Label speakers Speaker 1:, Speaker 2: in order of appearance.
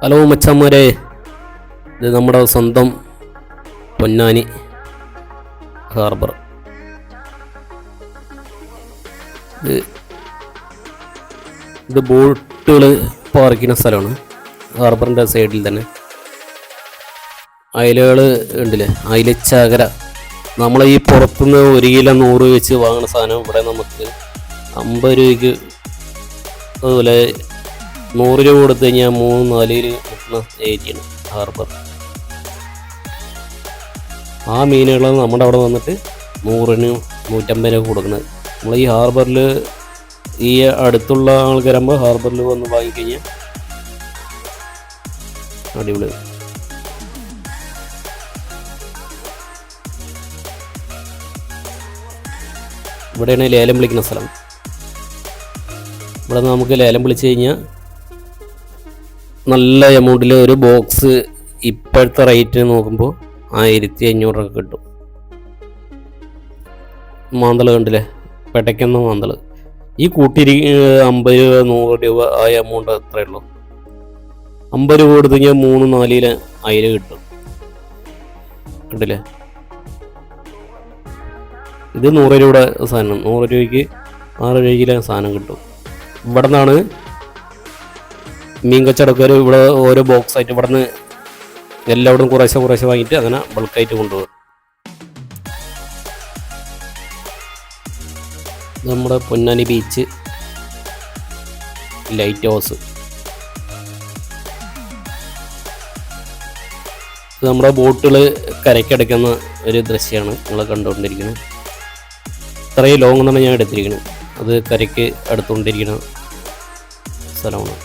Speaker 1: Hello മച്ചാന്മാരെ, ഇത് നമ്മുടെ സ്വന്തം പൊന്നാനി ഹാർബർ. ഇത് ബോട്ടുകൾ പാർക്കുന്ന സ്ഥലമാണ്. ഹാർബറിൻ്റെ സൈഡിൽ തന്നെ അയലകൾ ഉണ്ടല്ലേ, അയലച്ചാകര. നമ്മളെ ഈ പുറത്തുനിന്ന് 1 കിലോ 100 വെച്ച് വാങ്ങുന്ന സാധനം ഇവിടെ നമുക്ക് 50 രൂപയ്ക്ക്, അതുപോലെ 100 രൂപ കൊടുത്തു കഴിഞ്ഞാൽ 3-4 കിട്ടുന്ന ഏരിയയാണ് ഹാർബർ. ആ മീനുകളാണ് നമ്മുടെ അവിടെ വന്നിട്ട് 100-ന് 150 രൂപ കൊടുക്കുന്നത്. നമ്മൾ ഈ ഹാർബറിൽ ഈ അടുത്തുള്ള ആൾക്കാരാകുമ്പോൾ ഹാർബറിൽ വന്ന് വാങ്ങിക്കഴിഞ്ഞാൽ അടിപൊളി. ഇവിടെയാണ് ലേലം വിളിക്കുന്ന സ്ഥലം. ഇവിടെ നമുക്ക് ലേലം വിളിച്ച് കഴിഞ്ഞാൽ നല്ല എമൗണ്ടിൽ ഒരു ബോക്സ് ഇപ്പോഴത്തെ റേറ്റ് നോക്കുമ്പോൾ 1500 രൂപ കിട്ടും. മാന്തൾ കണ്ടില്ലേ, പെടയ്ക്കുന്ന മാന്തൾ. ഈ കൂട്ടിരി 50 രൂപ 100 രൂപ ആ എമൗണ്ട് അത്രയേ ഉള്ളൂ. 50 രൂപ കൊടുത്തു കഴിഞ്ഞാൽ 3-4 കിലോ അയില കിട്ടും. കണ്ടില്ലേ, ഇത് 100 രൂപയുടെ സാധനം. 100 രൂപയ്ക്ക് 6-7 കിലോ സാധനം കിട്ടും. ഇവിടെ നിന്നാണ് മീൻ കച്ചവടക്കാർ ഇവിടെ ഓരോ ബോക്സ് ആയിട്ട് ഇവിടെ നിന്ന് എല്ലാവരും കുറേശ്ശെ വാങ്ങിയിട്ട് അങ്ങനെ ബൾക്കായിട്ട് കൊണ്ടുപോകും. നമ്മുടെ പൊന്നാനി ബീച്ച് ലൈറ്റ് ഹൗസ്. ഇത് നമ്മുടെ ബോട്ടുകൾ കരയ്ക്കടക്കുന്ന ഒരു ദൃശ്യമാണ് നിങ്ങൾ കണ്ടുകൊണ്ടിരിക്കുന്നത്. ഇത്രയും ലോങ് എന്നാണ് ഞാൻ എടുത്തിരിക്കുന്നത്. അത് കരയ്ക്ക് അടുത്തുകൊണ്ടിരിക്കുന്ന സ്ഥലമാണ്.